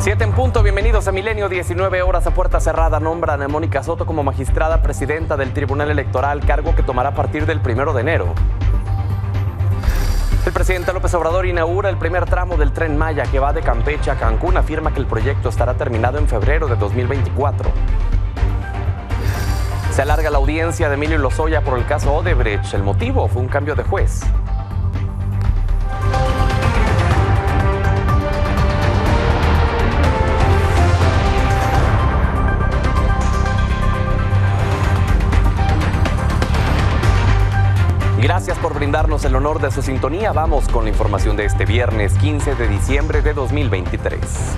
7 en punto, bienvenidos a Milenio. 19 horas a puerta cerrada. Nombran a Mónica Soto como magistrada presidenta del Tribunal Electoral, cargo que tomará a partir del 1 de enero. El presidente López Obrador inaugura el primer tramo del Tren Maya que va de Campeche a Cancún. Afirma que el proyecto estará terminado en febrero de 2024. Se alarga la audiencia de Emilio Lozoya por el caso Odebrecht. El motivo fue un cambio de juez. Gracias por brindarnos el honor de su sintonía. Vamos con la información de este viernes 15 de diciembre de 2023.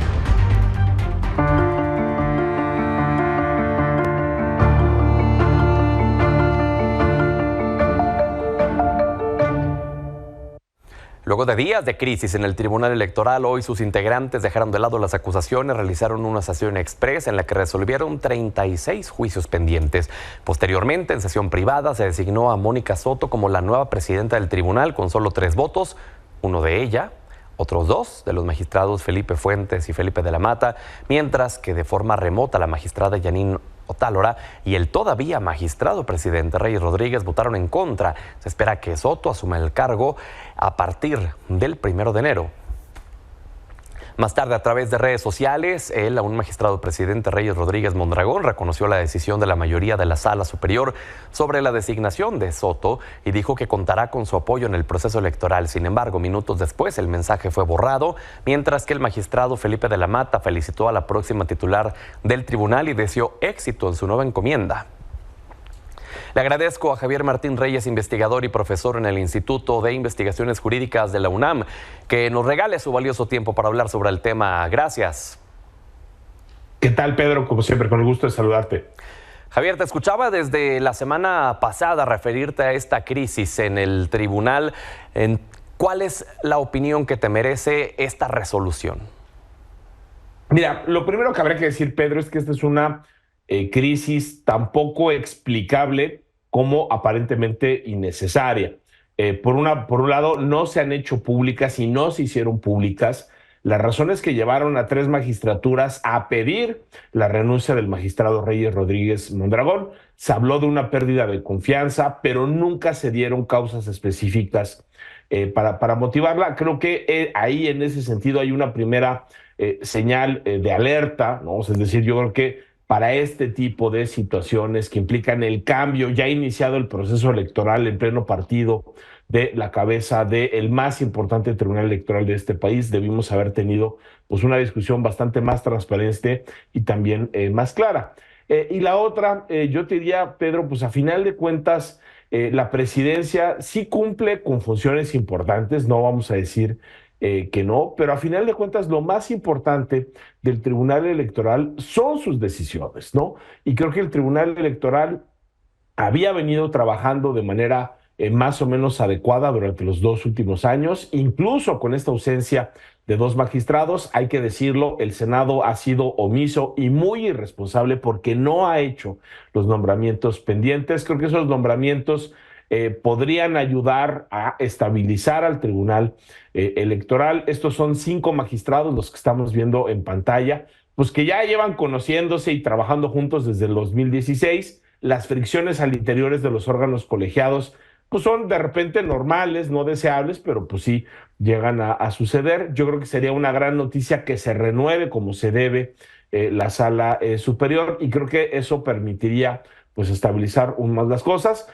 Luego de días de crisis en el Tribunal Electoral, hoy sus integrantes dejaron de lado las acusaciones, realizaron una sesión express en la que resolvieron 36 juicios pendientes. Posteriormente, en sesión privada, se designó a Mónica Soto como la nueva presidenta del tribunal con solo 3 votos, uno de ella, otros 2 de los magistrados Felipe Fuentes y Felipe de la Mata, mientras que de forma remota la magistrada Yanín Otálora y el todavía magistrado presidente Reyes Rodríguez votaron en contra. Se espera que Soto asuma el cargo a partir del 1 de enero. Más tarde, a través de redes sociales, él, un magistrado presidente Reyes Rodríguez Mondragón, reconoció la decisión de la mayoría de la Sala Superior sobre la designación de Soto y dijo que contará con su apoyo en el proceso electoral. Sin embargo, minutos después, el mensaje fue borrado, mientras que el magistrado Felipe de la Mata felicitó a la próxima titular del tribunal y deseó éxito en su nueva encomienda. Le agradezco a Javier Martín Reyes, investigador y profesor en el Instituto de Investigaciones Jurídicas de la UNAM, que nos regale su valioso tiempo para hablar sobre el tema. Gracias. ¿Qué tal, Pedro? Como siempre, con el gusto de saludarte. Javier, te escuchaba desde la semana pasada referirte a esta crisis en el tribunal. ¿Cuál es la opinión que te merece esta resolución? Mira, lo primero que habría que decir, Pedro, es que esta es una crisis tan poco explicable como aparentemente innecesaria. Por un lado, no se han hecho públicas y no se hicieron públicas las razones que llevaron a 3 magistraturas a pedir la renuncia del magistrado Reyes Rodríguez Mondragón. Se habló de una pérdida de confianza, pero nunca se dieron causas específicas para motivarla. Creo que ahí, en ese sentido, hay una primera señal de alerta, ¿no? Es decir, yo creo que para este tipo de situaciones que implican el cambio, ya ha iniciado el proceso electoral en pleno partido de la cabeza del más importante tribunal electoral de este país, debimos haber tenido pues una discusión bastante más transparente y también más clara. Y la otra, yo te diría, Pedro, pues a final de cuentas, la presidencia sí cumple con funciones importantes, no vamos a decir que no, pero a final de cuentas lo más importante del Tribunal Electoral son sus decisiones, ¿no? Y creo que el Tribunal Electoral había venido trabajando de manera más o menos adecuada durante los 2 últimos años, incluso con esta ausencia de 2 magistrados. Hay que decirlo, el Senado ha sido omiso y muy irresponsable porque no ha hecho los nombramientos pendientes. Creo que esos nombramientos podrían ayudar a estabilizar al Tribunal Electoral. Estos son 5 magistrados, los que estamos viendo en pantalla, pues que ya llevan conociéndose y trabajando juntos desde el 2016. Las fricciones al interior de los órganos colegiados pues son de repente normales, no deseables, pero pues sí llegan a suceder. Yo creo que sería una gran noticia que se renueve como se debe la Sala Superior, y creo que eso permitiría pues estabilizar aún más las cosas.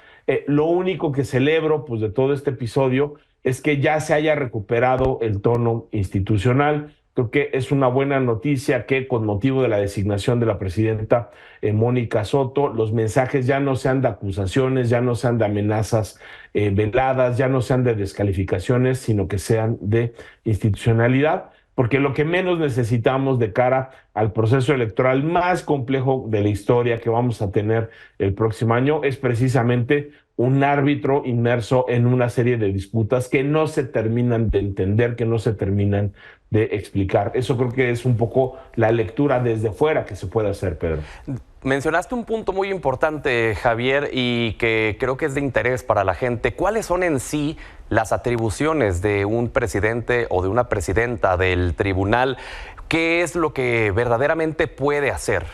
Lo único que celebro pues de todo este episodio es que ya se haya recuperado el tono institucional. Creo que es una buena noticia que con motivo de la designación de la presidenta Mónica Soto, los mensajes ya no sean de acusaciones, ya no sean de amenazas veladas, ya no sean de descalificaciones, sino que sean de institucionalidad, porque lo que menos necesitamos de cara al proceso electoral más complejo de la historia que vamos a tener el próximo año es precisamente un árbitro inmerso en una serie de disputas que no se terminan de entender, que no se terminan de explicar. Eso creo que es un poco la lectura desde fuera que se puede hacer, Pedro. Mencionaste un punto muy importante, Javier, y que creo que es de interés para la gente. ¿Cuáles son en sí las atribuciones de un presidente o de una presidenta del tribunal? ¿qué es lo que verdaderamente puede hacer?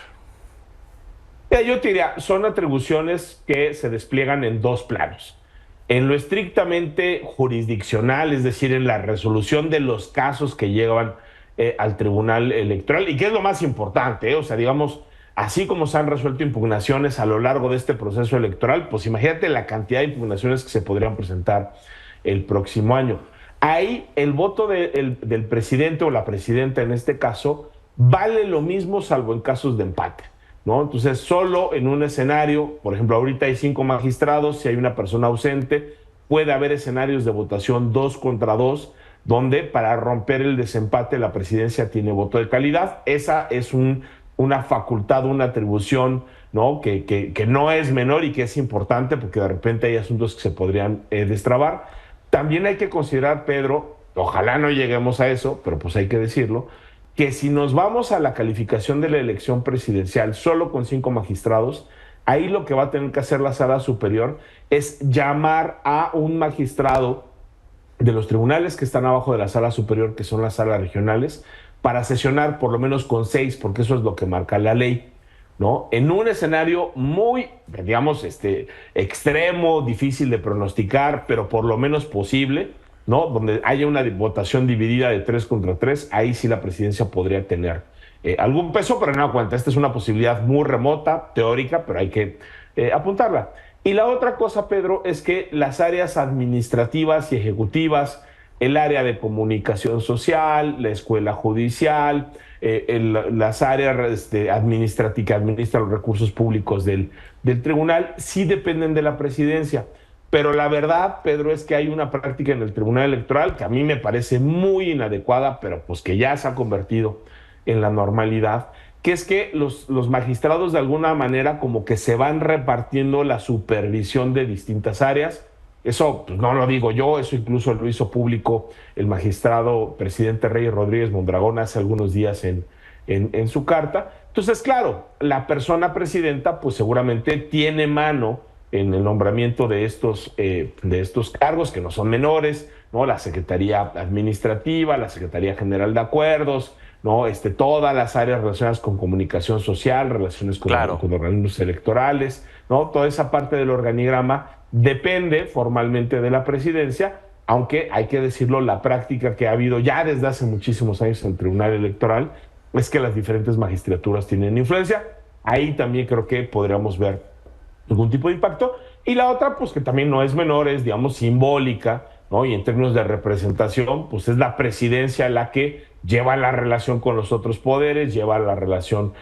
Yo te diría, son atribuciones que se despliegan en dos planos. En lo estrictamente jurisdiccional, es decir, en la resolución de los casos que llevan al Tribunal Electoral, y que es lo más importante, o sea, digamos, así como se han resuelto impugnaciones a lo largo de este proceso electoral, pues imagínate la cantidad de impugnaciones que se podrían presentar el próximo año. Ahí el voto del presidente o la presidenta en este caso vale lo mismo salvo en casos de empate, ¿no? Entonces, solo en un escenario, por ejemplo, ahorita hay 5 magistrados, si hay una persona ausente, puede haber escenarios de votación 2 contra 2, donde para romper el desempate la presidencia tiene voto de calidad. Esa es una facultad, una atribución, ¿no? Que no es menor y que es importante porque de repente hay asuntos que se podrían destrabar. También hay que considerar, Pedro, ojalá no lleguemos a eso, pero pues hay que decirlo, que si nos vamos a la calificación de la elección presidencial solo con 5 magistrados, ahí lo que va a tener que hacer la Sala Superior es llamar a un magistrado de los tribunales que están abajo de la Sala Superior, que son las salas regionales, para sesionar por lo menos con 6, porque eso es lo que marca la ley, ¿no? En un escenario muy, digamos, extremo, difícil de pronosticar, pero por lo menos posible, ¿no? Donde haya una votación dividida de 3 contra 3, ahí sí la presidencia podría tener algún peso, pero no cuenta. Esta es una posibilidad muy remota, teórica, pero hay que apuntarla. Y la otra cosa, Pedro, es que las áreas administrativas y ejecutivas, el área de comunicación social, la escuela judicial, las áreas administrativas que administran los recursos públicos del tribunal, sí dependen de la presidencia. Pero la verdad, Pedro, es que hay una práctica en el Tribunal Electoral que a mí me parece muy inadecuada, pero pues que ya se ha convertido en la normalidad, que es que los magistrados de alguna manera como que se van repartiendo la supervisión de distintas áreas. Eso pues, no lo digo yo, eso incluso lo hizo público el magistrado presidente Reyes Rodríguez Mondragón hace algunos días en su carta. Entonces, claro, la persona presidenta pues seguramente tiene mano en el nombramiento de estos cargos, que no son menores, ¿no? La Secretaría Administrativa, la Secretaría General de Acuerdos, ¿no? Todas las áreas relacionadas con comunicación social, relaciones con organismos electorales, ¿no? Toda esa parte del organigrama depende formalmente de la presidencia, aunque hay que decirlo, la práctica que ha habido ya desde hace muchísimos años en el Tribunal Electoral es que las diferentes magistraturas tienen influencia. Ahí también creo que podríamos ver algún tipo de impacto. Y la otra, pues que también no es menor, es, digamos, simbólica, ¿no? Y en términos de representación, pues es la presidencia la que lleva la relación con los otros poderes, lleva la relación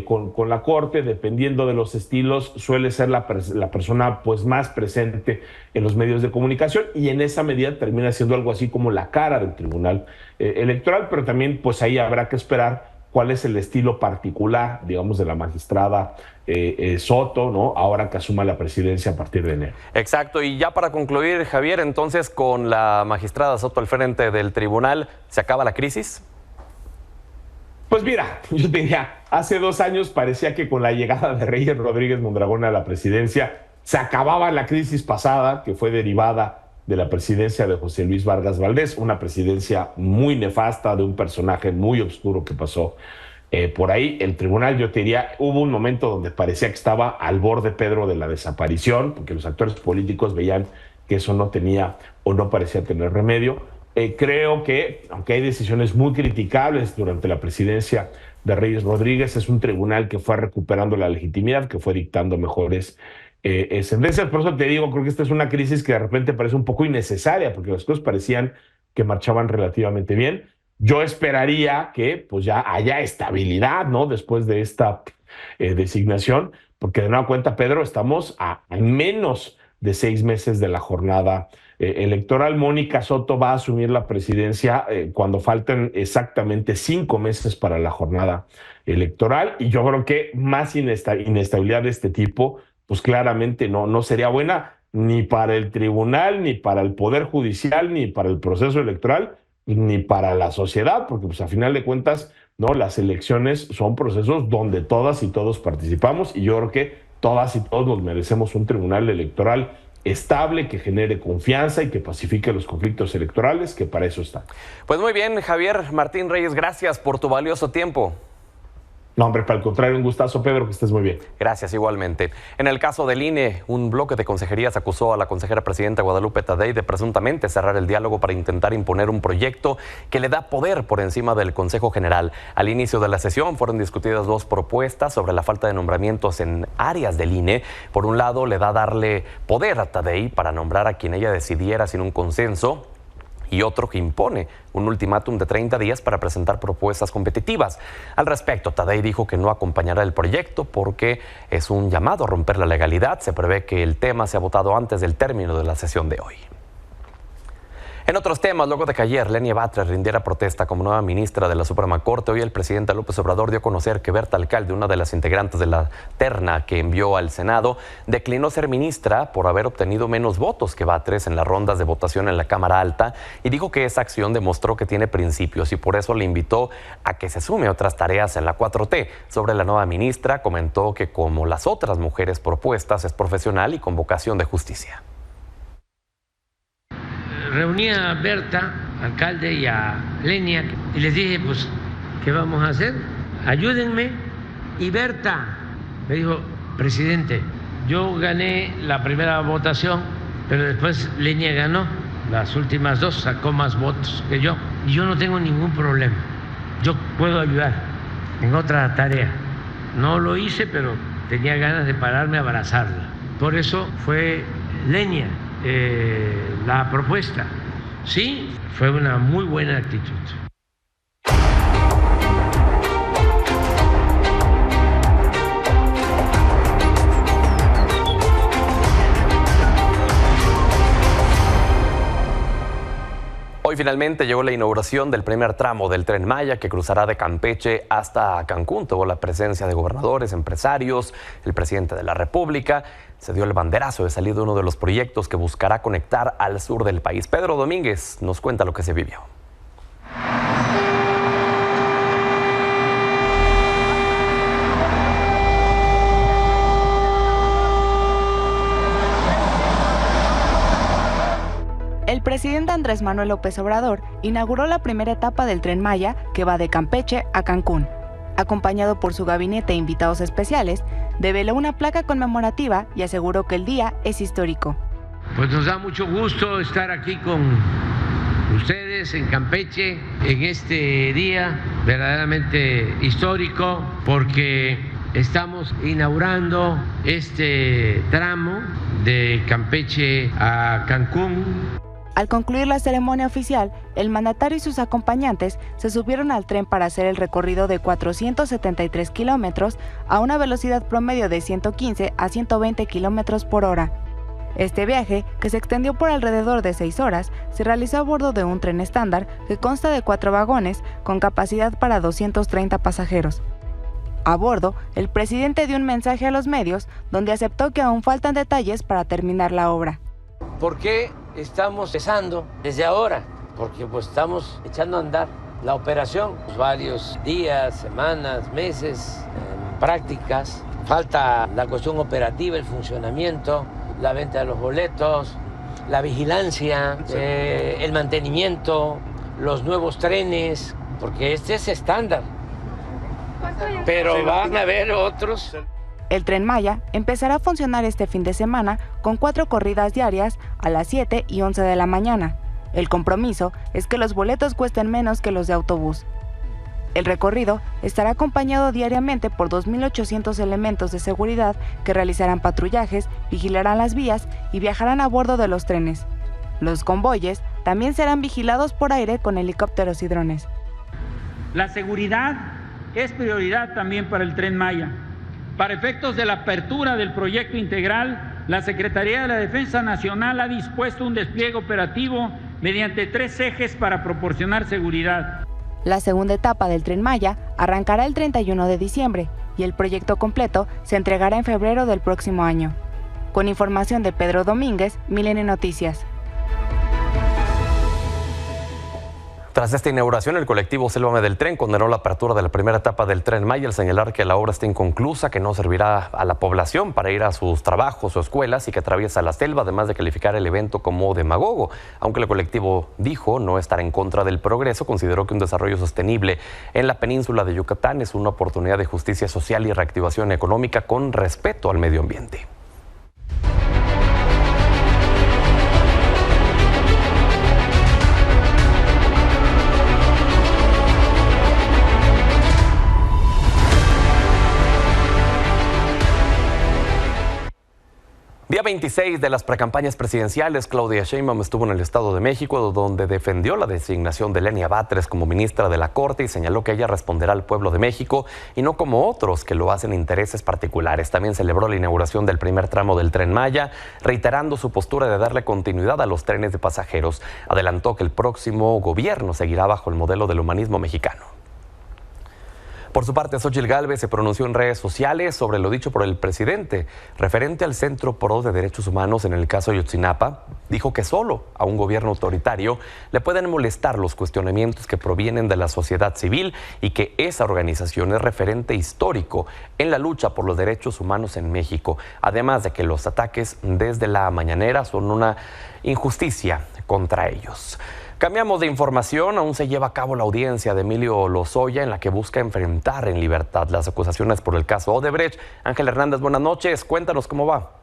con la Corte, dependiendo de los estilos, suele ser la persona pues más presente en los medios de comunicación y en esa medida termina siendo algo así como la cara del Tribunal Electoral, pero también pues ahí habrá que esperar cuál es el estilo particular, digamos, de la magistrada Soto, ¿no? Ahora que asuma la presidencia a partir de enero. Exacto, y ya para concluir, Javier, entonces con la magistrada Soto al frente del tribunal, ¿se acaba la crisis? Pues mira, yo te diría, hace 2 años parecía que con la llegada de Reyes Rodríguez Mondragón a la presidencia se acababa la crisis pasada, que fue derivada de la presidencia de José Luis Vargas Valdés, una presidencia muy nefasta de un personaje muy oscuro que pasó por ahí. El tribunal, yo te diría, hubo un momento donde parecía que estaba al borde, Pedro, de la desaparición, porque los actores políticos veían que eso no tenía o no parecía tener remedio. Creo que, aunque hay decisiones muy criticables durante la presidencia de Reyes Rodríguez, es un tribunal que fue recuperando la legitimidad, que fue dictando mejores sentencias. Por eso te digo, creo que esta es una crisis que de repente parece un poco innecesaria, porque las cosas parecían que marchaban relativamente bien. Yo esperaría que pues ya haya estabilidad, ¿no? Después de esta designación, porque de nueva cuenta, Pedro, estamos a menos de 6 meses de la jornada electoral. Mónica Soto va a asumir la presidencia cuando faltan exactamente 5 meses para la jornada electoral, y yo creo que más inestabilidad de este tipo, pues claramente no sería buena ni para el tribunal, ni para el Poder Judicial, ni para el proceso electoral, ni para la sociedad, porque pues a final de cuentas, ¿no? Las elecciones son procesos donde todas y todos participamos, y yo creo que todas y todos nos merecemos un tribunal electoral estable, que genere confianza y que pacifique los conflictos electorales, que para eso está. Pues muy bien, Javier Martín Reyes, gracias por tu valioso tiempo. No, hombre, para el contrario, un gustazo, Pedro, que estés muy bien. Gracias, igualmente. En el caso del INE, un bloque de consejerías acusó a la consejera presidenta Guadalupe Tadei de presuntamente cerrar el diálogo para intentar imponer un proyecto que le da poder por encima del Consejo General. Al inicio de la sesión fueron discutidas dos propuestas sobre la falta de nombramientos en áreas del INE. Por un lado, le da darle poder a Tadei para nombrar a quien ella decidiera sin un consenso, y otro que impone un ultimátum de 30 días para presentar propuestas competitivas. Al respecto, Tadei dijo que no acompañará el proyecto porque es un llamado a romper la legalidad. Se prevé que el tema sea votado antes del término de la sesión de hoy. En otros temas, luego de que ayer Lenia Batres rindiera protesta como nueva ministra de la Suprema Corte, hoy el presidente López Obrador dio a conocer que Berta Alcalde, una de las integrantes de la terna que envió al Senado, declinó ser ministra por haber obtenido menos votos que Batres en las rondas de votación en la Cámara Alta, y dijo que esa acción demostró que tiene principios y por eso le invitó a que se sume a otras tareas en la 4T. Sobre la nueva ministra, comentó que como las otras mujeres propuestas es profesional y con vocación de justicia. Reuní a Berta, alcalde, y a Lenia, y les dije, pues, ¿qué vamos a hacer? Ayúdenme. Y Berta me dijo, presidente, yo gané la primera votación, pero después Lenia ganó las últimas dos, sacó más votos que yo. Y yo no tengo ningún problema. Yo puedo ayudar en otra tarea. No lo hice, pero tenía ganas de pararme a abrazarla. Por eso fue Lenia la propuesta. Sí, fue una muy buena actitud. Hoy finalmente llegó la inauguración del primer tramo del Tren Maya que cruzará de Campeche hasta Cancún. Tuvo la presencia de gobernadores, empresarios, el presidente de la República. Se dio el banderazo de salida de uno de los proyectos que buscará conectar al sur del país. Pedro Domínguez nos cuenta lo que se vivió. El presidente Andrés Manuel López Obrador inauguró la primera etapa del Tren Maya que va de Campeche a Cancún. Acompañado por su gabinete e invitados especiales, develó una placa conmemorativa y aseguró que el día es histórico. Pues nos da mucho gusto estar aquí con ustedes en Campeche en este día verdaderamente histórico porque estamos inaugurando este tramo de Campeche a Cancún. Al concluir la ceremonia oficial, el mandatario y sus acompañantes se subieron al tren para hacer el recorrido de 473 kilómetros a una velocidad promedio de 115 a 120 kilómetros por hora. Este viaje, que se extendió por alrededor de 6 horas, se realizó a bordo de un tren estándar que consta de 4 vagones con capacidad para 230 pasajeros. A bordo, el presidente dio un mensaje a los medios donde aceptó que aún faltan detalles para terminar la obra. ¿Por qué estamos empezando desde ahora? Porque pues estamos echando a andar la operación. Varios días, semanas, meses, prácticas. Falta la cuestión operativa, el funcionamiento, la venta de los boletos, la vigilancia, el mantenimiento, los nuevos trenes, porque este es estándar. Pero van a haber otros. El Tren Maya empezará a funcionar este fin de semana con 4 corridas diarias a las 7 y 11 de la mañana. El compromiso es que los boletos cuesten menos que los de autobús. El recorrido estará acompañado diariamente por 2.800 elementos de seguridad que realizarán patrullajes, vigilarán las vías y viajarán a bordo de los trenes. Los convoyes también serán vigilados por aire con helicópteros y drones. La seguridad es prioridad también para el Tren Maya. Para efectos de la apertura del proyecto integral, la Secretaría de la Defensa Nacional ha dispuesto un despliegue operativo mediante 3 ejes para proporcionar seguridad. La segunda etapa del Tren Maya arrancará el 31 de diciembre y el proyecto completo se entregará en febrero del próximo año. Con información de Pedro Domínguez, Milenio Noticias. Tras esta inauguración, el colectivo Sélvame del Tren condenó la apertura de la primera etapa del Tren Maya al señalar que la obra está inconclusa, que no servirá a la población para ir a sus trabajos o escuelas y que atraviesa la selva, además de calificar el evento como demagogo. Aunque el colectivo dijo no estar en contra del progreso, consideró que un desarrollo sostenible en la península de Yucatán es una oportunidad de justicia social y reactivación económica con respeto al medio ambiente. Día 26 de las precampañas presidenciales, Claudia Sheinbaum estuvo en el Estado de México, donde defendió la designación de Lenia Batres como ministra de la Corte y señaló que ella responderá al pueblo de México y no como otros que lo hacen intereses particulares. También celebró la inauguración del primer tramo del Tren Maya, reiterando su postura de darle continuidad a los trenes de pasajeros. Adelantó que el próximo gobierno seguirá bajo el modelo del humanismo mexicano. Por su parte, Xóchitl Gálvez se pronunció en redes sociales sobre lo dicho por el presidente. Referente al Centro Pro de Derechos Humanos en el caso Ayotzinapa, dijo que solo a un gobierno autoritario le pueden molestar los cuestionamientos que provienen de la sociedad civil y que esa organización es referente histórico en la lucha por los derechos humanos en México. Además de que los ataques desde la mañanera son una injusticia contra ellos. Cambiamos de información. Aún se lleva a cabo la audiencia de Emilio Lozoya en la que busca enfrentar en libertad las acusaciones por el caso Odebrecht. Ángel Hernández, buenas noches. Cuéntanos cómo va.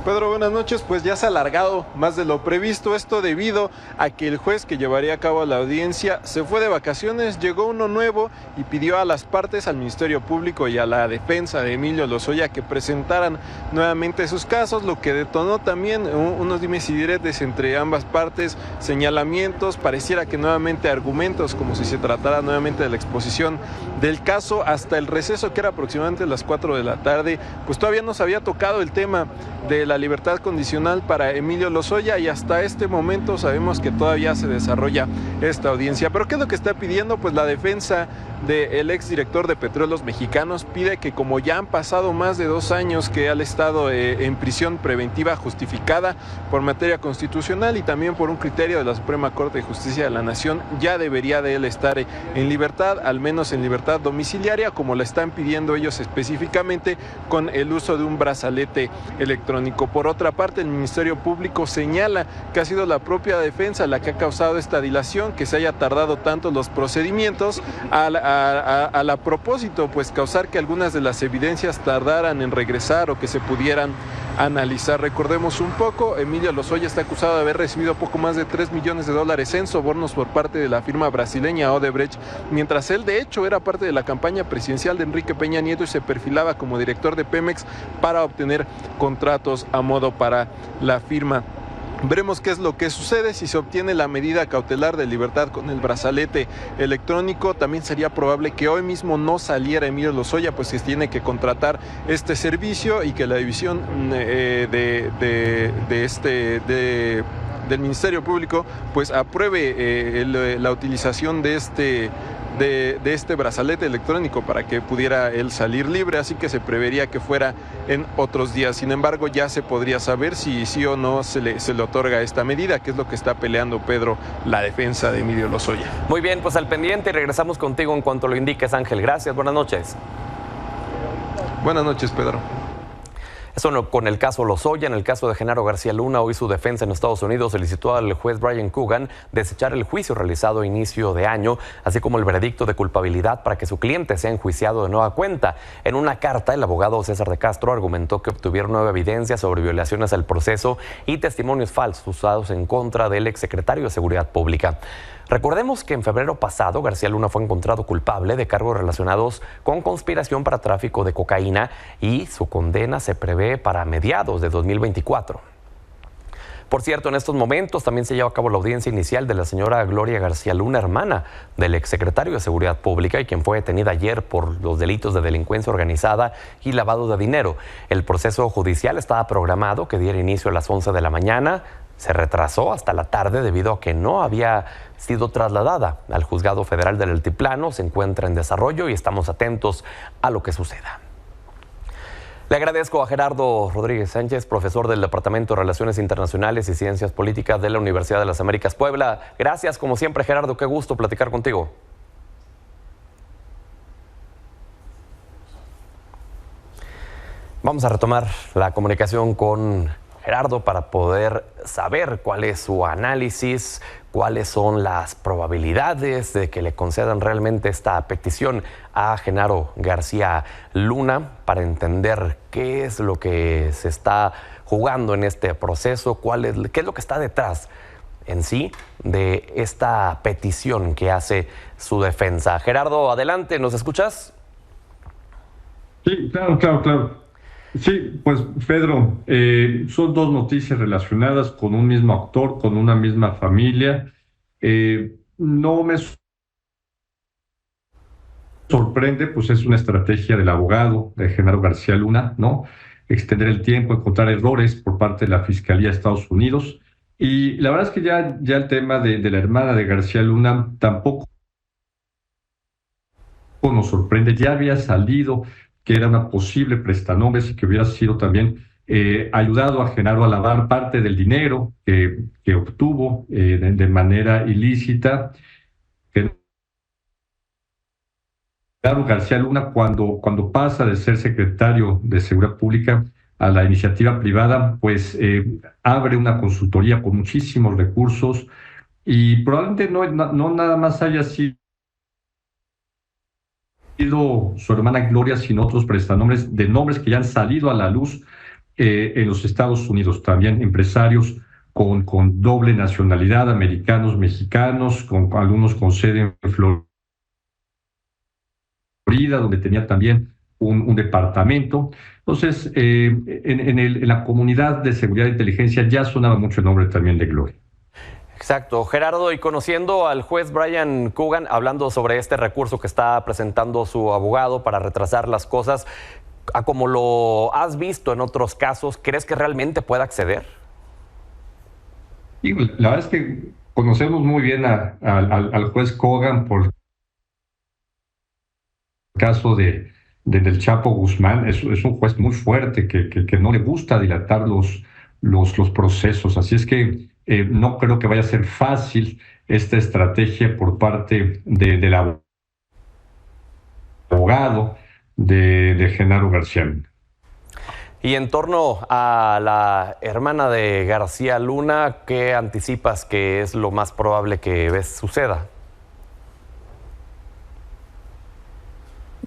Pedro, buenas noches. Pues ya se ha alargado más de lo previsto, esto debido a que el juez que llevaría a cabo la audiencia se fue de vacaciones, llegó uno nuevo y pidió a las partes, al Ministerio Público y a la defensa de Emilio Lozoya que presentaran nuevamente sus casos, lo que detonó también unos dimes y diretes entre ambas partes, señalamientos, pareciera que nuevamente argumentos, como si se tratara nuevamente de la exposición del caso. Hasta el receso, que era aproximadamente las 4 de la tarde, pues todavía no se había tocado el tema de la libertad condicional para Emilio Lozoya y hasta este momento sabemos que todavía se desarrolla esta audiencia. ¿Pero qué es lo que está pidiendo? Pues la defensa del exdirector de Petróleos Mexicanos pide que, como ya han pasado más de 2 años que él ha estado en prisión preventiva justificada por materia constitucional y también por un criterio de la Suprema Corte de Justicia de la Nación, ya debería de él estar en libertad, al menos en libertad domiciliaria, como la están pidiendo ellos específicamente, con el uso de un brazalete electrónico. Por otra parte, el Ministerio Público señala que ha sido la propia defensa la que ha causado esta dilación, que se haya tardado tanto los procedimientos, a propósito, pues causar que algunas de las evidencias tardaran en regresar o que se pudieran analizar. Recordemos un poco, Emilio Lozoya está acusado de haber recibido poco más de $3 millones en sobornos por parte de la firma brasileña Odebrecht, mientras él de hecho era parte de la campaña presidencial de Enrique Peña Nieto y se perfilaba como director de Pemex para obtener contratos a modo para la firma. Veremos qué es lo que sucede. Si se obtiene la medida cautelar de libertad con el brazalete electrónico, también sería probable que hoy mismo no saliera Emilio Lozoya, pues se tiene que contratar este servicio y que la división del Ministerio Público pues apruebe la utilización de este brazalete electrónico para que pudiera él salir libre, así que se prevería que fuera en otros días. Sin embargo, ya se podría saber si sí o no se le otorga esta medida, que es lo que está peleando, Pedro, la defensa de Emilio Lozoya. Muy bien, pues al pendiente y regresamos contigo en cuanto lo indiques, Ángel. Gracias, buenas noches. Buenas noches, Pedro. Eso con el caso Lozoya. En el caso de Genaro García Luna, hoy su defensa en Estados Unidos solicitó al juez Brian Coogan desechar el juicio realizado a inicio de año, así como el veredicto de culpabilidad para que su cliente sea enjuiciado de nueva cuenta. En una carta, el abogado César de Castro argumentó que obtuvieron nueva evidencia sobre violaciones al proceso y testimonios falsos usados en contra del exsecretario de Seguridad Pública. Recordemos que en febrero pasado García Luna fue encontrado culpable de cargos relacionados con conspiración para tráfico de cocaína y su condena se prevé para mediados de 2024. Por cierto, en estos momentos también se lleva a cabo la audiencia inicial de la señora Gloria García Luna, hermana del exsecretario de Seguridad Pública y quien fue detenida ayer por los delitos de delincuencia organizada y lavado de dinero. El proceso judicial estaba programado que diera inicio a las 11 de la mañana. Se retrasó hasta la tarde debido a que no había sido trasladada al Juzgado Federal del Altiplano. Se encuentra en desarrollo y estamos atentos a lo que suceda. Le agradezco a Gerardo Rodríguez Sánchez, profesor del Departamento de Relaciones Internacionales y Ciencias Políticas de la Universidad de las Américas Puebla. Gracias, como siempre, Gerardo, qué gusto platicar contigo. Vamos a retomar la comunicación con Gerardo para poder saber cuál es su análisis, cuáles son las probabilidades de que le concedan realmente esta petición a Genaro García Luna, para entender qué es lo que se está jugando en este proceso, qué es lo que está detrás en sí de esta petición que hace su defensa. Gerardo, adelante, ¿nos escuchas? Sí, claro. Sí, pues Pedro, son dos noticias relacionadas con un mismo actor, con una misma familia. No me sorprende, pues es una estrategia del abogado de Genaro García Luna, ¿no? Extender el tiempo, encontrar errores por parte de la Fiscalía de Estados Unidos. Y la verdad es que ya el tema de la hermana de García Luna tampoco nos sorprende. Ya había salido que era una posible prestanombres y que hubiera sido también ayudado a Genaro a lavar parte del dinero que obtuvo de manera ilícita. Genaro García Luna, cuando pasa de ser secretario de Seguridad Pública a la iniciativa privada, pues abre una consultoría con muchísimos recursos y probablemente no nada más haya sido su hermana Gloria, sino otros prestanombres de nombres que ya han salido a la luz en los Estados Unidos. También empresarios con doble nacionalidad, americanos, mexicanos, con algunos con sede en Florida, donde tenía también un departamento. Entonces, en la comunidad de seguridad e inteligencia ya sonaba mucho el nombre también de Gloria. Exacto. Gerardo, y conociendo al juez Brian Coogan, hablando sobre este recurso que está presentando su abogado para retrasar las cosas, a como lo has visto en otros casos, ¿crees que realmente pueda acceder? Y la verdad es que conocemos muy bien al juez Coogan por el caso del Chapo Guzmán. Es un juez muy fuerte que no le gusta dilatar los procesos. Así es que no creo que vaya a ser fácil esta estrategia por parte del abogado de Genaro García Luna. Y en torno a la hermana de García Luna, ¿qué anticipas que es lo más probable que suceda?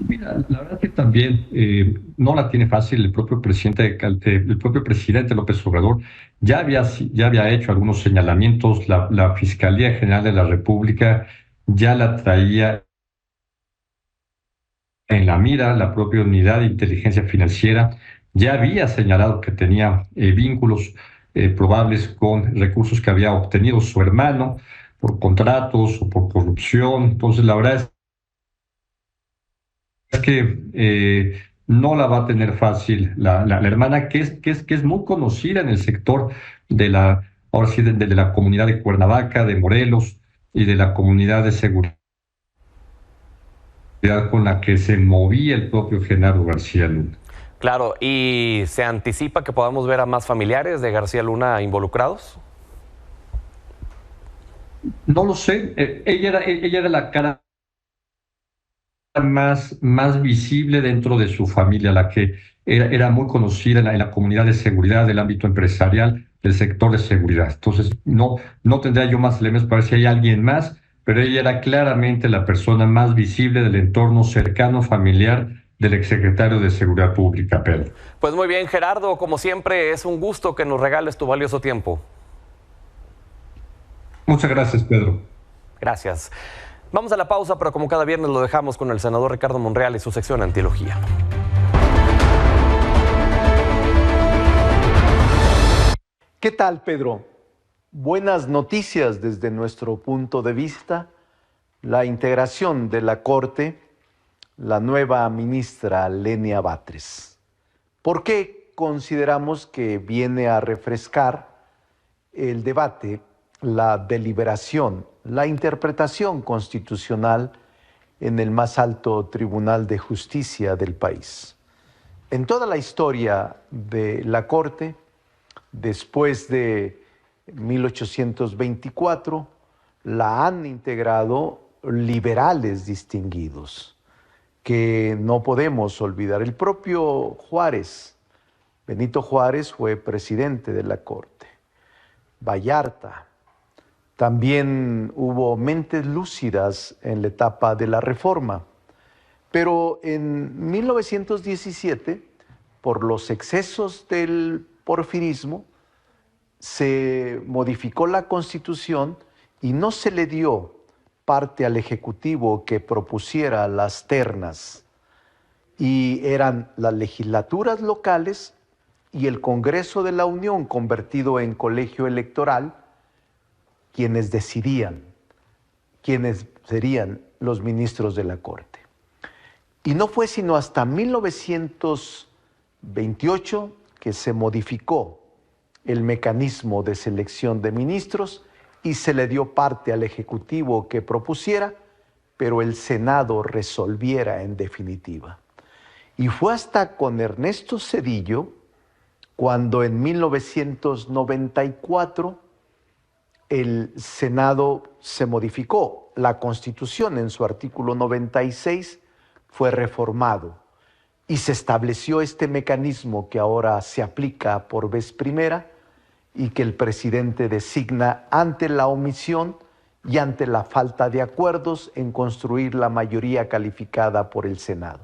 Mira, la verdad que también no la tiene fácil. El propio presidente López Obrador ya había hecho algunos señalamientos. La Fiscalía General de la República ya la traía en la mira. La propia Unidad de Inteligencia Financiera ya había señalado que tenía vínculos probables con recursos que había obtenido su hermano por contratos o por corrupción. Entonces, la verdad es que no la va a tener fácil la hermana, que es muy conocida en el sector de la comunidad de Cuernavaca, de Morelos y de la comunidad de seguridad con la que se movía el propio Genaro García Luna. Claro, ¿y se anticipa que podamos ver a más familiares de García Luna involucrados? No lo sé. Ella era la cara más visible dentro de su familia, la que era muy conocida en la comunidad de seguridad, del ámbito empresarial, del sector de seguridad. Entonces, no tendría yo más elementos para ver si hay alguien más, pero ella era claramente la persona más visible del entorno cercano, familiar, del exsecretario de Seguridad Pública, Pedro. Pues muy bien, Gerardo, como siempre, es un gusto que nos regales tu valioso tiempo. Muchas gracias, Pedro. Gracias. Vamos a la pausa, pero como cada viernes lo dejamos con el senador Ricardo Monreal y su sección Antilogía. ¿Qué tal, Pedro? Buenas noticias desde nuestro punto de vista. La integración de la Corte, la nueva ministra Lenia Batres. ¿Por qué consideramos que viene a refrescar el debate, la deliberación, la interpretación constitucional en el más alto tribunal de justicia del país? En toda la historia de la Corte, después de 1824, la han integrado liberales distinguidos, que no podemos olvidar. El propio Juárez, Benito Juárez, fue presidente de la Corte. Vallarta. También hubo mentes lúcidas en la etapa de la Reforma. Pero en 1917, por los excesos del porfirismo, se modificó la Constitución y no se le dio parte al Ejecutivo que propusiera las ternas. Y eran las legislaturas locales y el Congreso de la Unión, convertido en colegio electoral, quienes decidían quiénes serían los ministros de la Corte. Y no fue sino hasta 1928 que se modificó el mecanismo de selección de ministros y se le dio parte al Ejecutivo que propusiera, pero el Senado resolviera en definitiva. Y fue hasta con Ernesto Zedillo cuando en 1994 el Senado se modificó. La Constitución en su artículo 96 fue reformado y se estableció este mecanismo que ahora se aplica por vez primera y que el presidente designa ante la omisión y ante la falta de acuerdos en construir la mayoría calificada por el Senado.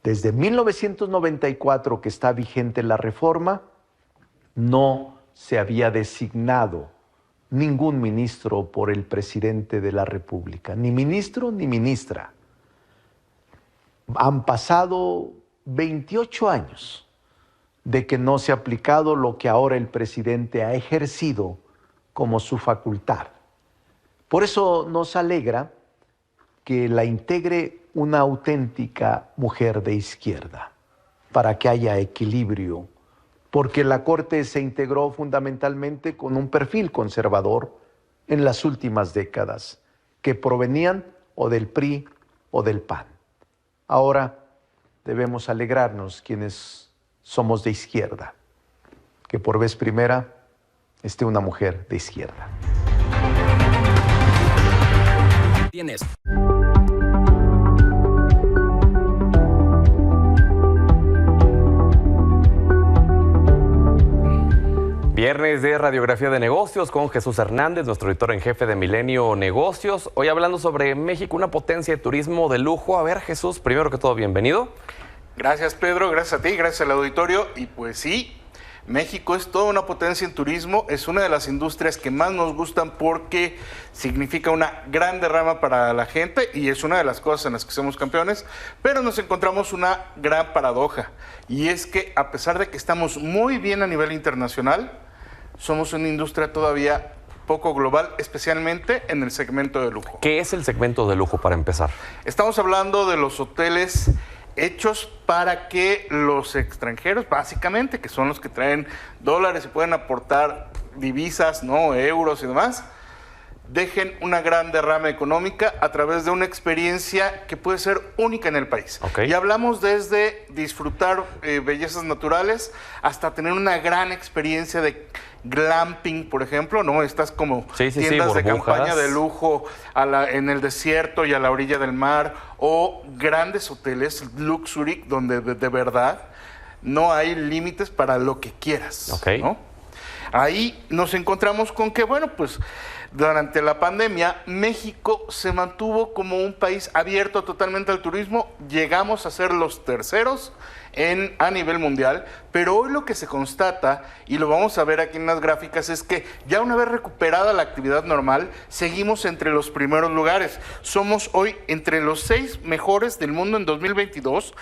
Desde 1994 que está vigente la reforma, no se había designado ningún ministro por el presidente de la República, ni ministro ni ministra. Han pasado 28 años de que no se ha aplicado lo que ahora el presidente ha ejercido como su facultad. Por eso nos alegra que la integre una auténtica mujer de izquierda, para que haya equilibrio, porque la Corte se integró fundamentalmente con un perfil conservador en las últimas décadas, que provenían o del PRI o del PAN. Ahora debemos alegrarnos quienes somos de izquierda, que por vez primera esté una mujer de izquierda. Tienes. Viernes de Radiografía de Negocios con Jesús Hernández, nuestro editor en jefe de Milenio Negocios. Hoy hablando sobre México, una potencia de turismo de lujo. A ver, Jesús, primero que todo, bienvenido. Gracias, Pedro, gracias a ti, gracias al auditorio. Y pues sí, México es toda una potencia en turismo, es una de las industrias que más nos gustan porque significa una gran derrama para la gente y es una de las cosas en las que somos campeones, pero nos encontramos una gran paradoja y es que a pesar de que estamos muy bien a nivel internacional, somos una industria todavía poco global, especialmente en el segmento de lujo. ¿Qué es el segmento de lujo para empezar? Estamos hablando de los hoteles hechos para que los extranjeros, básicamente, que son los que traen dólares y pueden aportar divisas, ¿no? Euros y demás, dejen una gran derrama económica a través de una experiencia que puede ser única en el país. Okay. Y hablamos desde disfrutar bellezas naturales hasta tener una gran experiencia de glamping, por ejemplo, ¿no? Estas como tiendas de campaña de lujo en el desierto y a la orilla del mar, o grandes hoteles, luxury, donde de verdad no hay límites para lo que quieras, okay, ¿no? Ahí nos encontramos con que, bueno, pues durante la pandemia México se mantuvo como un país abierto totalmente al turismo, llegamos a ser los terceros a nivel mundial, pero hoy lo que se constata, y lo vamos a ver aquí en las gráficas, es que ya una vez recuperada la actividad normal, seguimos entre los primeros lugares. Somos hoy entre los 6 mejores del mundo en 2022,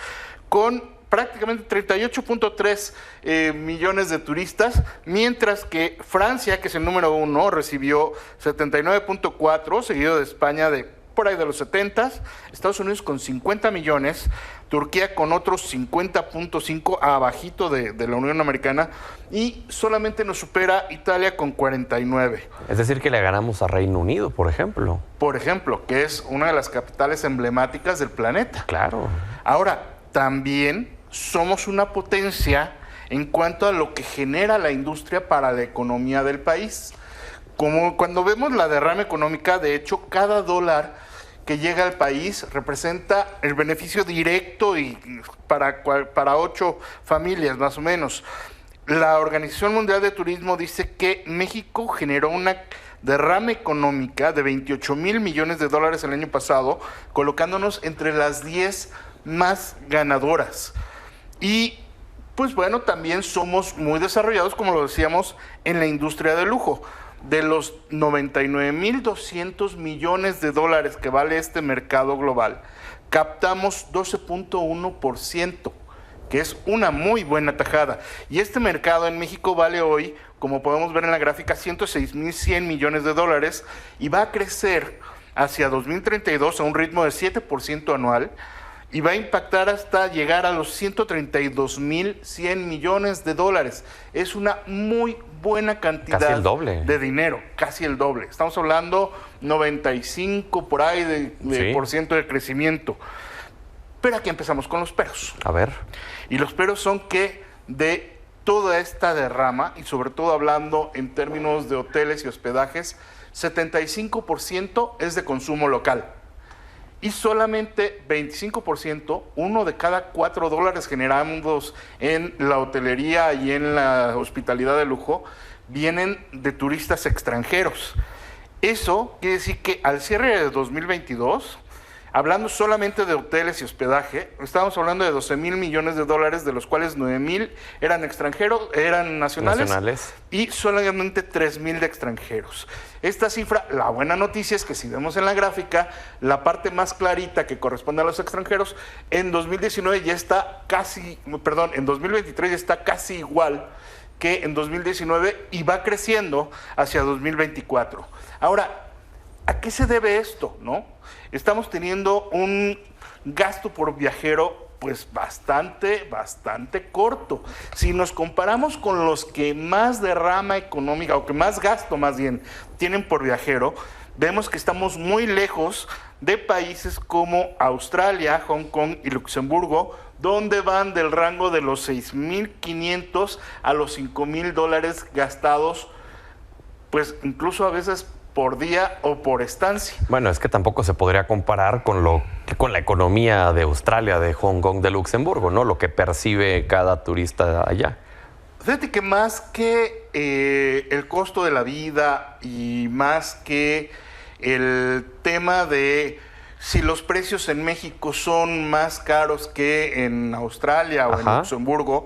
con prácticamente 38.3 millones de turistas, mientras que Francia, que es el número 1, recibió 79.4, seguido de España de por ahí de los 70, Estados Unidos con 50 millones, Turquía con otros 50.5 abajito de la Unión Americana, y solamente nos supera Italia con 49. Es decir, que le ganamos a Reino Unido, por ejemplo. Por ejemplo, que es una de las capitales emblemáticas del planeta. Claro. Ahora, también somos una potencia en cuanto a lo que genera la industria para la economía del país. Como cuando vemos la derrama económica, de hecho, cada dólar que llega al país representa el beneficio directo y para 8 familias más o menos. La Organización Mundial de Turismo dice que México generó una derrama económica de 28,000 millones de dólares el año pasado, colocándonos entre las 10 más ganadoras. Y pues bueno, también somos muy desarrollados, como lo decíamos, en la industria de lujo. De los 99,200 millones de dólares que vale este mercado global, captamos 12.1%, que es una muy buena tajada. Y este mercado en México vale hoy, como podemos ver en la gráfica, 106,100 millones de dólares y va a crecer hacia 2032 a un ritmo de 7% anual y va a impactar hasta llegar a los 132,100 millones de dólares. Es una muy buena cantidad casi el doble de dinero, casi el doble. Estamos hablando 95 por ahí de por ciento de crecimiento. Pero aquí empezamos con los peros. A ver. Y los peros son que de toda esta derrama, y sobre todo hablando en términos de hoteles y hospedajes, 75% es de consumo local. Y solamente 25%, uno de cada $4 generados en la hotelería y en la hospitalidad de lujo, vienen de turistas extranjeros. Eso quiere decir que al cierre de 2022, hablando solamente de hoteles y hospedaje, estábamos hablando de 12,000 millones de dólares, de los cuales 9,000 eran extranjeros, eran nacionales. Y solamente 3,000 de extranjeros. Esta cifra, la buena noticia es que si vemos en la gráfica, la parte más clarita que corresponde a los extranjeros, en 2019 ya está casi, en 2023 ya está casi igual que en 2019 y va creciendo hacia 2024. Ahora, ¿a qué se debe esto, no? Estamos teniendo un gasto por viajero pues bastante corto. Si nos comparamos con los que más derrama económica, o que más gasto más bien, tienen por viajero, vemos que estamos muy lejos de países como Australia, Hong Kong y Luxemburgo, donde van del rango de los 6,500 a los 5,000 dólares gastados, pues incluso a veces por día o por estancia. Bueno, es que tampoco se podría comparar con la economía de Australia, de Hong Kong, de Luxemburgo, ¿no? Lo que percibe cada turista allá. Fíjate que más que el costo de la vida y más que el tema de si los precios en México son más caros que en Australia o en Luxemburgo,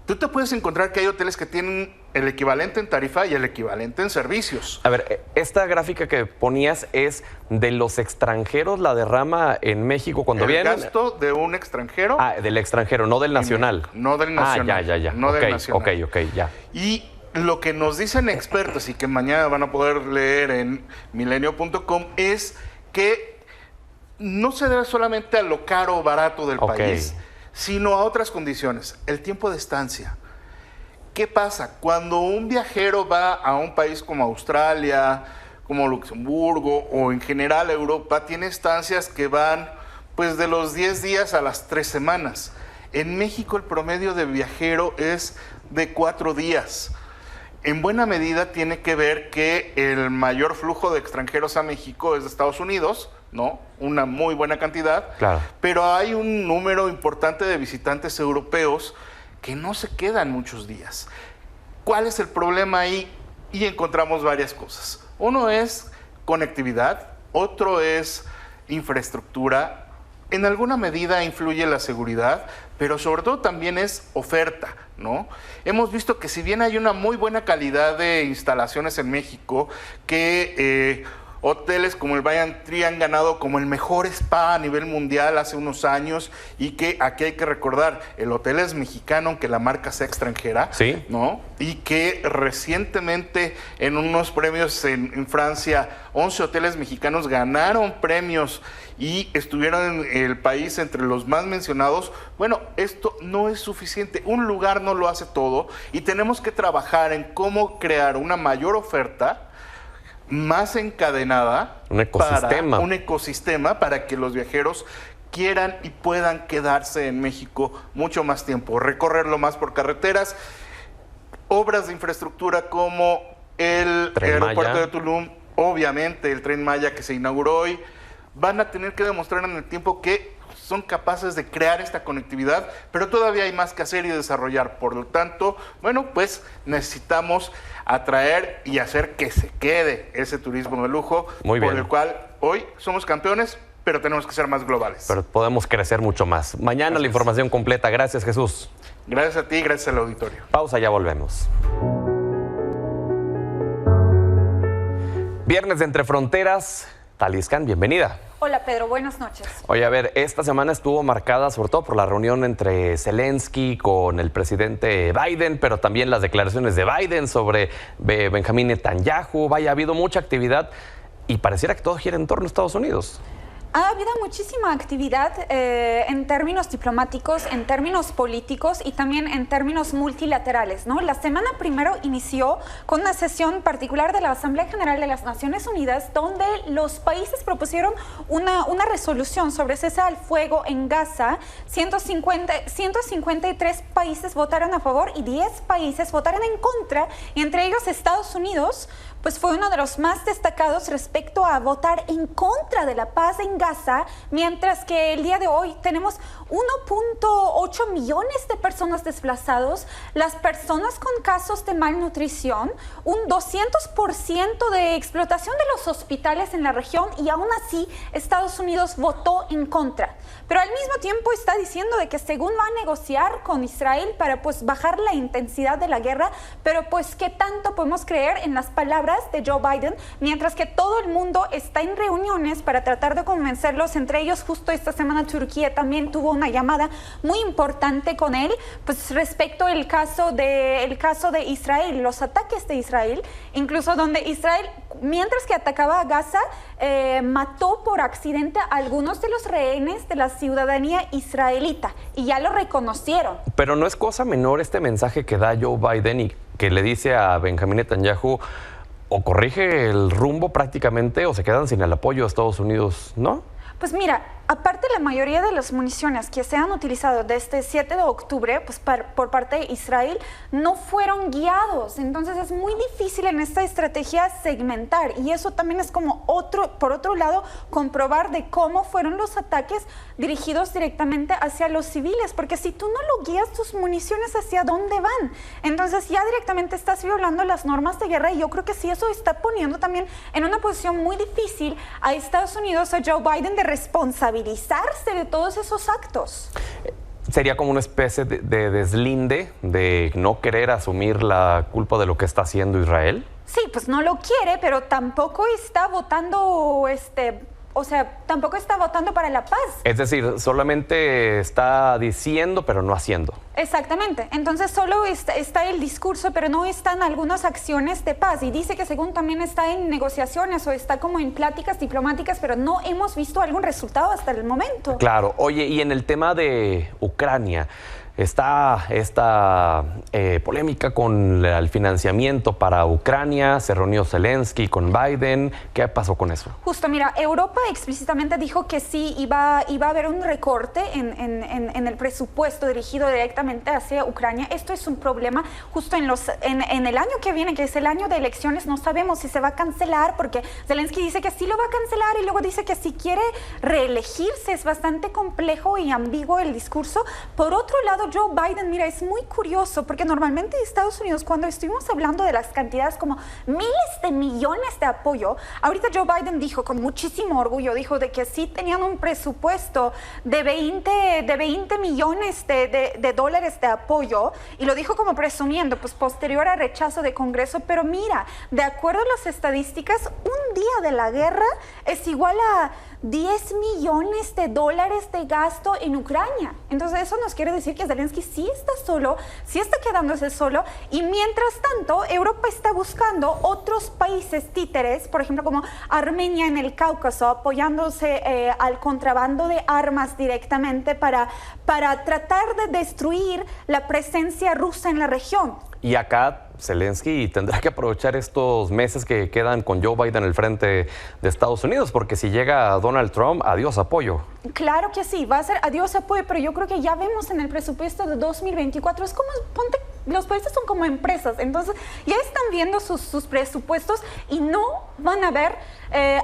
tú te puedes encontrar que hay hoteles que tienen el equivalente en tarifa y el equivalente en servicios. A ver, esta gráfica que ponías es de los extranjeros, la derrama en México cuando vienen. El gasto de un extranjero. Ah, del extranjero, no del nacional. No del nacional. Ya. No del nacional. Ok, ya. Y lo que nos dicen expertos y que mañana van a poder leer en milenio.com es que no se debe solamente a lo caro o barato del país, sino a otras condiciones. El tiempo de estancia. ¿Qué pasa? Cuando un viajero va a un país como Australia, como Luxemburgo o en general Europa, tiene estancias que van pues de los 10 días a las 3 semanas. En México el promedio de viajero es de 4 días. En buena medida tiene que ver que el mayor flujo de extranjeros a México es de Estados Unidos, ¿no? Una muy buena cantidad. Claro. Pero hay un número importante de visitantes europeos que no se quedan muchos días. ¿Cuál es el problema ahí? Y encontramos varias cosas. Uno es conectividad, otro es infraestructura. En alguna medida influye la seguridad, pero sobre todo también es oferta, ¿no? Hemos visto que si bien hay una muy buena calidad de instalaciones en México, que hoteles como el Banyan Tree han ganado como el mejor spa a nivel mundial hace unos años, y que aquí hay que recordar, el hotel es mexicano aunque la marca sea extranjera, ¿sí? ¿No? Y que recientemente en unos premios en Francia, 11 hoteles mexicanos ganaron premios y estuvieron en el país entre los más mencionados. Bueno, esto no es suficiente. Un lugar no lo hace todo y tenemos que trabajar en cómo crear una mayor oferta más encadenada, un ecosistema para que los viajeros quieran y puedan quedarse en México mucho más tiempo, recorrerlo más por carreteras, obras de infraestructura como el aeropuerto de Tulum, obviamente el Tren Maya que se inauguró hoy, van a tener que demostrar en el tiempo que son capaces de crear esta conectividad, pero todavía hay más que hacer y desarrollar. Por lo tanto, bueno, pues necesitamos atraer y hacer que se quede ese turismo de lujo, por el cual hoy somos campeones, pero tenemos que ser más globales. Pero podemos crecer mucho más. Mañana la información completa. Gracias, Jesús. Gracias a ti, gracias al auditorio. Pausa, ya volvemos. Viernes de Entre Fronteras. Taliscan, bienvenida. Hola Pedro, buenas noches. Oye, a ver, esta semana estuvo marcada sobre todo por la reunión entre Zelensky con el presidente Biden, pero también las declaraciones de Biden sobre Benjamín Netanyahu. Vaya, ha habido mucha actividad y pareciera que todo gira en torno a Estados Unidos. Ha habido muchísima actividad en términos diplomáticos, en términos políticos y también en términos multilaterales, ¿no? La semana primero inició con una sesión particular de la Asamblea General de las Naciones Unidas, donde los países propusieron una resolución sobre cese al fuego en Gaza. 153 países votaron a favor y 10 países votaron en contra, y entre ellos Estados Unidos, pues fue uno de los más destacados respecto a votar en contra de la paz en Gaza, mientras que el día de hoy tenemos 1.8 millones de personas desplazados, las personas con casos de malnutrición, un 200% de explotación de los hospitales en la región, y aún así Estados Unidos votó en contra. Pero al mismo tiempo está diciendo de que según va a negociar con Israel para pues bajar la intensidad de la guerra, pero pues qué tanto podemos creer en las palabras de Joe Biden, mientras que todo el mundo está en reuniones para tratar de convencerlos. Entre ellos, justo esta semana Turquía también tuvo una llamada muy importante con él, pues respecto al caso de Israel, los ataques de Israel, incluso donde Israel, mientras que atacaba a Gaza, mató por accidente a algunos de los rehenes de la ciudadanía israelita, y ya lo reconocieron. Pero no es cosa menor este mensaje que da Joe Biden y que le dice a Benjamín Netanyahu: o corrige el rumbo prácticamente o se quedan sin el apoyo de Estados Unidos, ¿no? Pues mira, aparte la mayoría de las municiones que se han utilizado desde 7 de octubre pues por parte de Israel no fueron guiados. Entonces es muy difícil en esta estrategia segmentar, y eso también es como por otro lado, comprobar de cómo fueron los ataques dirigidos directamente hacia los civiles, porque si tú no lo guías, tus municiones hacia dónde van, entonces ya directamente estás violando las normas de guerra, y yo creo que sí, eso está poniendo también en una posición muy difícil a Estados Unidos, a Joe Biden, de responsabilizarse de todos esos actos. Sería como una especie de deslinde de no querer asumir la culpa de lo que está haciendo Israel. Sí, pues no lo quiere, pero tampoco está votando tampoco está votando para la paz. Es decir, solamente está diciendo, pero no haciendo. Exactamente. Entonces solo está el discurso, pero no están algunas acciones de paz. Y dice que según también está en negociaciones o está como en pláticas diplomáticas, pero no hemos visto algún resultado hasta el momento. Claro. Oye, y en el tema de Ucrania, está esta polémica con el financiamiento para Ucrania. Se reunió Zelensky con Biden. ¿Qué pasó con eso? Justo, mira, Europa explícitamente dijo que sí iba a haber un recorte en el presupuesto dirigido directamente hacia Ucrania. Esto es un problema justo en el año que viene, que es el año de elecciones. No sabemos si se va a cancelar, porque Zelensky dice que sí lo va a cancelar y luego dice que si quiere reelegirse. Es bastante complejo y ambiguo el discurso. Por otro lado, Joe Biden, mira, es muy curioso, porque normalmente Estados Unidos, cuando estuvimos hablando de las cantidades como miles de millones de apoyo, ahorita Joe Biden dijo con muchísimo orgullo, dijo de que sí tenían un presupuesto de 20 millones de dólares de apoyo, y lo dijo como presumiendo, pues posterior a rechazo de Congreso. Pero mira, de acuerdo a las estadísticas, un día de la guerra es igual a 10 millones de dólares de gasto en Ucrania. Entonces eso nos quiere decir que Zelensky sí está solo, sí está quedándose solo, y mientras tanto Europa está buscando otros países títeres, por ejemplo como Armenia en el Cáucaso, apoyándose al contrabando de armas directamente para tratar de destruir la presencia rusa en la región. Y acá Zelensky tendrá que aprovechar estos meses que quedan con Joe Biden al frente de Estados Unidos, porque si llega Donald Trump, adiós apoyo. Claro que sí, va a ser adiós apoyo, pero yo creo que ya vemos en el presupuesto de 2024, es como, ponte, los países son como empresas, entonces ya están viendo sus presupuestos y no van a ver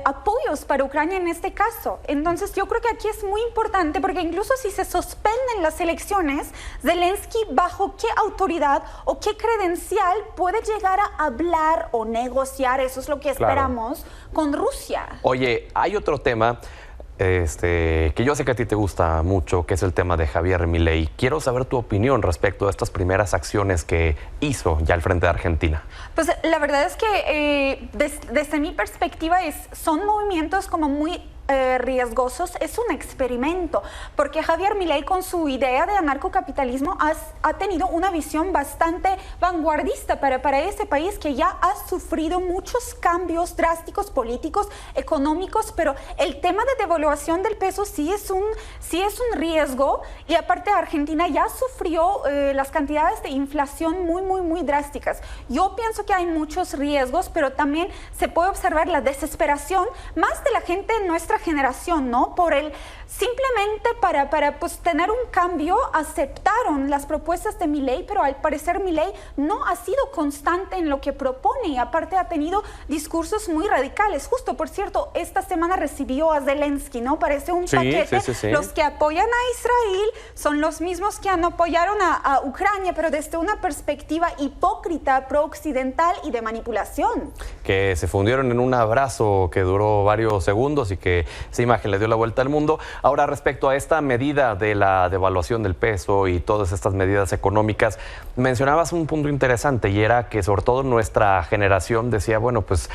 apoyos para Ucrania en este caso. Entonces yo creo que aquí es muy importante, porque incluso si se suspenden las elecciones, Zelensky bajo qué autoridad o qué credencial puede llegar a hablar o negociar, eso es lo que esperamos, con Rusia. Oye, hay otro tema que yo sé que a ti te gusta mucho, que es el tema de Javier Milei. Quiero saber tu opinión respecto a estas primeras acciones que hizo ya al frente de Argentina. Pues la verdad es que desde mi perspectiva son movimientos como muy riesgosos, es un experimento, porque Javier Milei con su idea de anarcocapitalismo ha tenido una visión bastante vanguardista para ese país que ya ha sufrido muchos cambios drásticos políticos, económicos, pero el tema de devaluación del peso sí es un riesgo, y aparte Argentina ya sufrió las cantidades de inflación muy drásticas. Yo pienso que hay muchos riesgos, pero también se puede observar la desesperación más de la gente de nuestra generación, ¿no? Simplemente para pues, tener un cambio, aceptaron las propuestas de Milei, pero al parecer Milei no ha sido constante en lo que propone, y aparte ha tenido discursos muy radicales. Justo, por cierto, esta semana recibió a Zelensky, ¿no? Parece un paquete. Sí. Los que apoyan a Israel son los mismos que apoyaron a Ucrania, pero desde una perspectiva hipócrita, pro-occidental y de manipulación. Que se fundieron en un abrazo que duró varios segundos y que esa imagen le dio la vuelta al mundo. Ahora, respecto a esta medida de la devaluación del peso y todas estas medidas económicas, mencionabas un punto interesante, y era que sobre todo nuestra generación decía, bueno, pues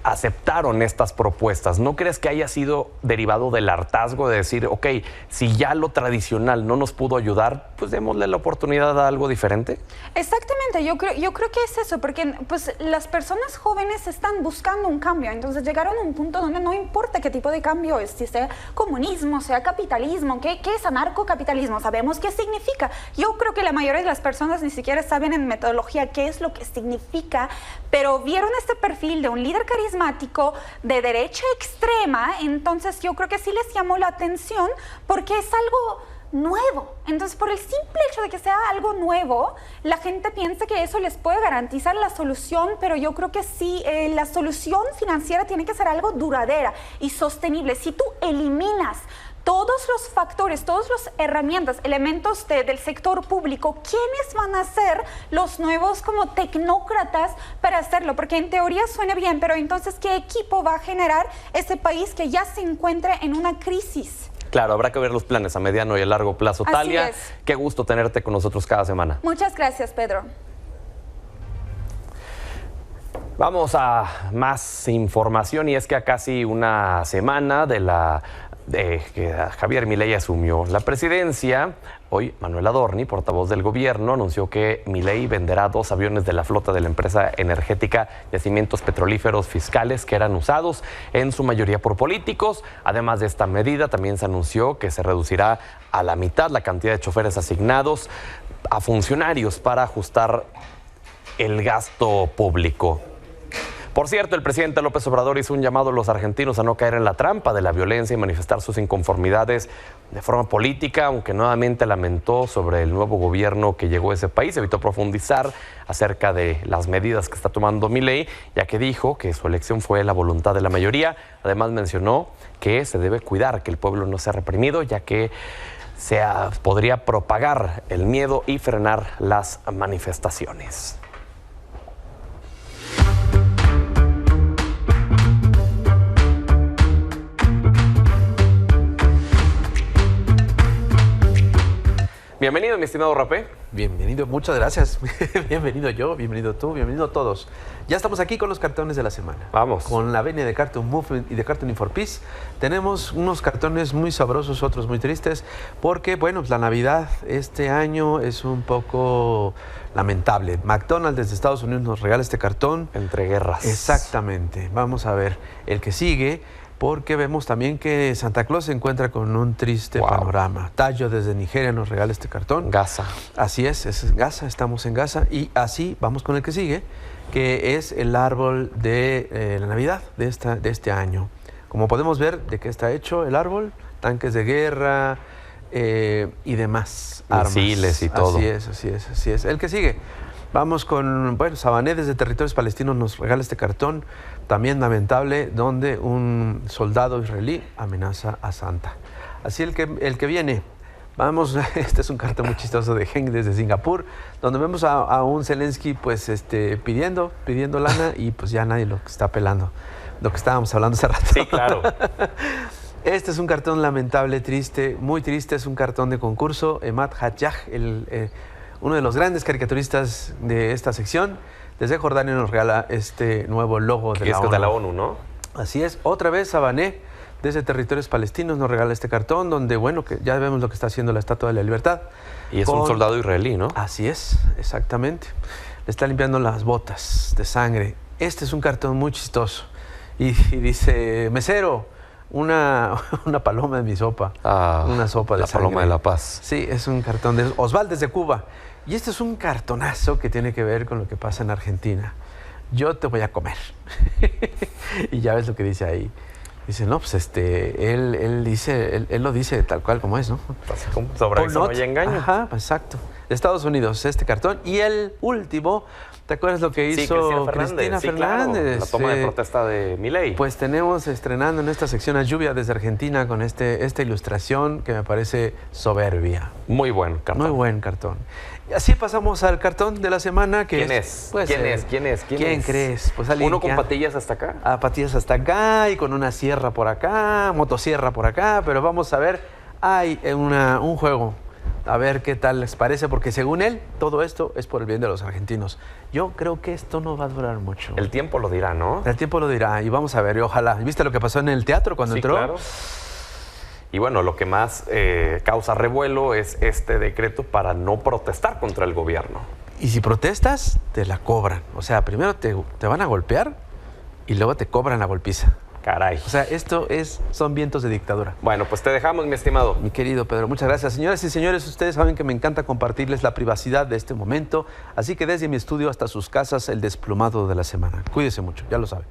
aceptaron estas propuestas. ¿No crees que haya sido derivado del hartazgo de decir, ok, si ya lo tradicional no nos pudo ayudar, pues démosle la oportunidad a algo diferente? Exactamente, yo creo que es eso, porque pues las personas jóvenes están buscando un cambio, entonces llegaron a un punto donde no importa qué tipo de cambio es, si sea comunismo, sea capitalismo, ¿qué es anarcocapitalismo? Sabemos qué significa. Yo creo que la mayoría de las personas ni siquiera saben en metodología qué es lo que significa, pero vieron este perfil de un líder carismático de derecha extrema, entonces yo creo que sí les llamó la atención porque es algo nuevo. Entonces, por el simple hecho de que sea algo nuevo, la gente piensa que eso les puede garantizar la solución, pero yo creo que sí, la solución financiera tiene que ser algo duradera y sostenible. Si tú eliminas todos los factores, todas las herramientas, elementos del sector público, ¿quiénes van a ser los nuevos como tecnócratas para hacerlo? Porque en teoría suena bien, pero entonces, ¿qué equipo va a generar ese país que ya se encuentra en una crisis? Claro, habrá que ver los planes a mediano y a largo plazo. Así Talia, es. Qué gusto tenerte con nosotros cada semana. Muchas gracias, Pedro. Vamos a más información, y es que a casi una semana de que Javier Milei asumió la presidencia, hoy Manuel Adorni, portavoz del gobierno, anunció que Milei venderá 2 aviones de la flota de la empresa energética Yacimientos Petrolíferos Fiscales, que eran usados en su mayoría por políticos. Además de esta medida, también se anunció que se reducirá a la mitad la cantidad de choferes asignados a funcionarios para ajustar el gasto público. Por cierto, el presidente López Obrador hizo un llamado a los argentinos a no caer en la trampa de la violencia y manifestar sus inconformidades de forma política, aunque nuevamente lamentó sobre el nuevo gobierno que llegó a ese país. Evitó profundizar acerca de las medidas que está tomando Milei, ya que dijo que su elección fue la voluntad de la mayoría. Además mencionó que se debe cuidar que el pueblo no sea reprimido, ya que podría propagar el miedo y frenar las manifestaciones. Bienvenido, mi estimado Rapé. Bienvenido, muchas gracias. Bienvenido yo, bienvenido tú, bienvenido todos. Ya estamos aquí con los cartones de la semana. Vamos. Con la venia de Cartoon Movement y de Cartooning for Peace. Tenemos unos cartones muy sabrosos, otros muy tristes, porque, bueno, pues la Navidad este año es un poco lamentable. McDonald's desde Estados Unidos nos regala este cartón. Entre guerras. Exactamente. Vamos a ver el que sigue. porque vemos también que Santa Claus se encuentra con un triste panorama. Tayo desde Nigeria nos regala este cartón. Gaza. Así es Gaza, estamos en Gaza. Y así vamos con el que sigue, que es el árbol de la Navidad de este año. Como podemos ver, ¿de qué está hecho el árbol? Tanques de guerra y demás armas. Misiles y todo. Así es. El que sigue. Vamos con, Sabané desde Territorios Palestinos nos regala este cartón, también lamentable, donde un soldado israelí amenaza a Santa. Así el que viene. Vamos, este es un cartón muy chistoso de Henk desde Singapur, donde vemos a un Zelensky pidiendo lana y pues ya nadie lo está pelando. Lo que estábamos hablando hace rato. Sí, claro. Este es un cartón lamentable, triste, muy triste, es un cartón de concurso. Emad Hajjaj, uno de los grandes caricaturistas de esta sección, desde Jordania nos regala este nuevo logo de la ONU. Es de la ONU, ¿no? Así es. Otra vez Sabané, desde Territorios Palestinos, nos regala este cartón, donde, que ya vemos lo que está haciendo la Estatua de la Libertad. Y es un soldado israelí, ¿no? Así es, exactamente. Le está limpiando las botas de sangre. Este es un cartón muy chistoso. Y dice, mesero, una paloma de mi sopa. Una sopa de sangre. La paloma de la paz. Sí, es un cartón de Osvaldo desde Cuba. Y este es un cartonazo que tiene que ver con lo que pasa en Argentina. Yo te voy a comer. Y ya ves lo que dice ahí. Dice, no, pues él lo dice tal cual como es, ¿no? Sobre eso no hay engaño. Ajá, exacto. De Estados Unidos, este cartón. Y el último, ¿te acuerdas lo que hizo Cristina Fernández? Claro, la toma de protesta de Milei. Pues tenemos estrenando en esta sección a Lluvia desde Argentina con esta ilustración que me parece soberbia. Muy buen cartón. Muy buen cartón. Y así pasamos al cartón de la semana. ¿Quién es? ¿Quién crees? Pues alguien ¿Uno con patillas hasta acá? Patillas hasta acá y con una sierra por acá, motosierra por acá, pero vamos a ver, hay un juego. A ver qué tal les parece, porque según él, todo esto es por el bien de los argentinos. Yo creo que esto no va a durar mucho. El tiempo lo dirá, ¿no? El tiempo lo dirá, y vamos a ver, y ojalá. ¿Viste lo que pasó en el teatro cuando entró? Claro. Y bueno, lo que más causa revuelo es este decreto para no protestar contra el gobierno. Y si protestas, te la cobran. O sea, primero te van a golpear y luego te cobran la golpiza. Caray. O sea, son vientos de dictadura. Bueno, pues te dejamos, mi estimado. Mi querido Pedro, muchas gracias. Señoras y señores, ustedes saben que me encanta compartirles la privacidad de este momento. Así que desde mi estudio hasta sus casas, el desplumado de la semana. Cuídese mucho, ya lo saben.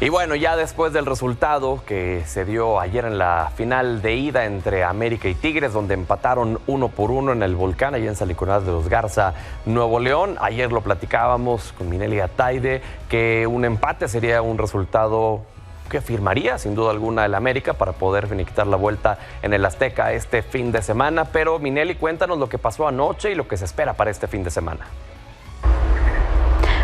Y bueno, ya después del resultado que se dio ayer en la final de ida entre América y Tigres, donde empataron 1-1 en el Volcán, allá en San Nicolás de los Garza, Nuevo León. Ayer lo platicábamos con Minelli Ataide, que un empate sería un resultado que firmaría sin duda alguna el América para poder finiquitar la vuelta en el Azteca este fin de semana. Pero Minelli, cuéntanos lo que pasó anoche y lo que se espera para este fin de semana.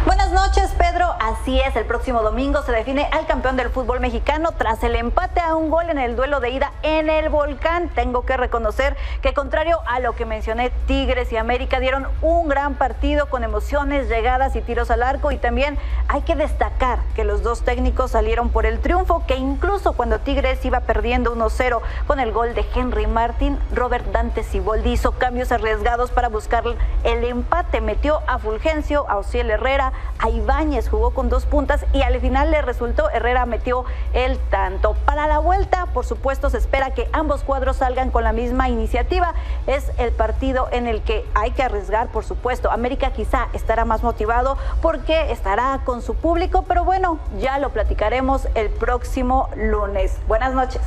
Buenas noches, Pedro. Así es, el próximo domingo se define al campeón del fútbol mexicano tras el empate a un gol en el duelo de ida en el Volcán. Tengo que reconocer que, contrario a lo que mencioné, Tigres y América dieron un gran partido con emociones, llegadas y tiros al arco, y también hay que destacar que los dos técnicos salieron por el triunfo, que incluso cuando Tigres iba perdiendo 1-0 con el gol de Henry Martin, Robert Dante Siboldi hizo cambios arriesgados para buscar el empate. Metió a Fulgencio, a Ociel Herrera, a Ibáñez, jugó con dos puntas y al final le resultó. Herrera metió el tanto. Para la vuelta, por supuesto, se espera que ambos cuadros salgan con la misma iniciativa. Es el partido en el que hay que arriesgar, por supuesto. América quizá estará más motivado porque estará con su público, pero bueno, ya lo platicaremos el próximo lunes. Buenas noches.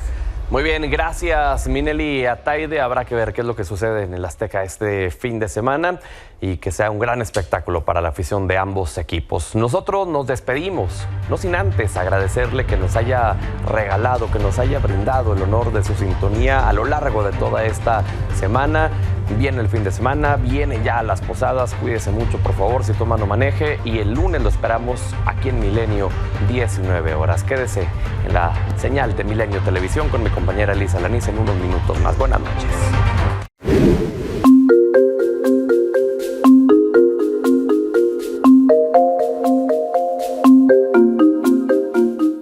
Muy bien, gracias Minelli Ataide. Habrá que ver qué es lo que sucede en el Azteca este fin de semana y que sea un gran espectáculo para la afición de ambos equipos. Nosotros nos despedimos, no sin antes agradecerle que nos haya regalado, que nos haya brindado el honor de su sintonía a lo largo de toda esta semana. Viene el fin de semana, vienen ya las posadas, cuídese mucho por favor, si toma no maneje, y el lunes lo esperamos aquí en Milenio, 19 horas. Quédese en la señal de Milenio Televisión con mi compañera Elisa Laniz en unos minutos más. Buenas noches.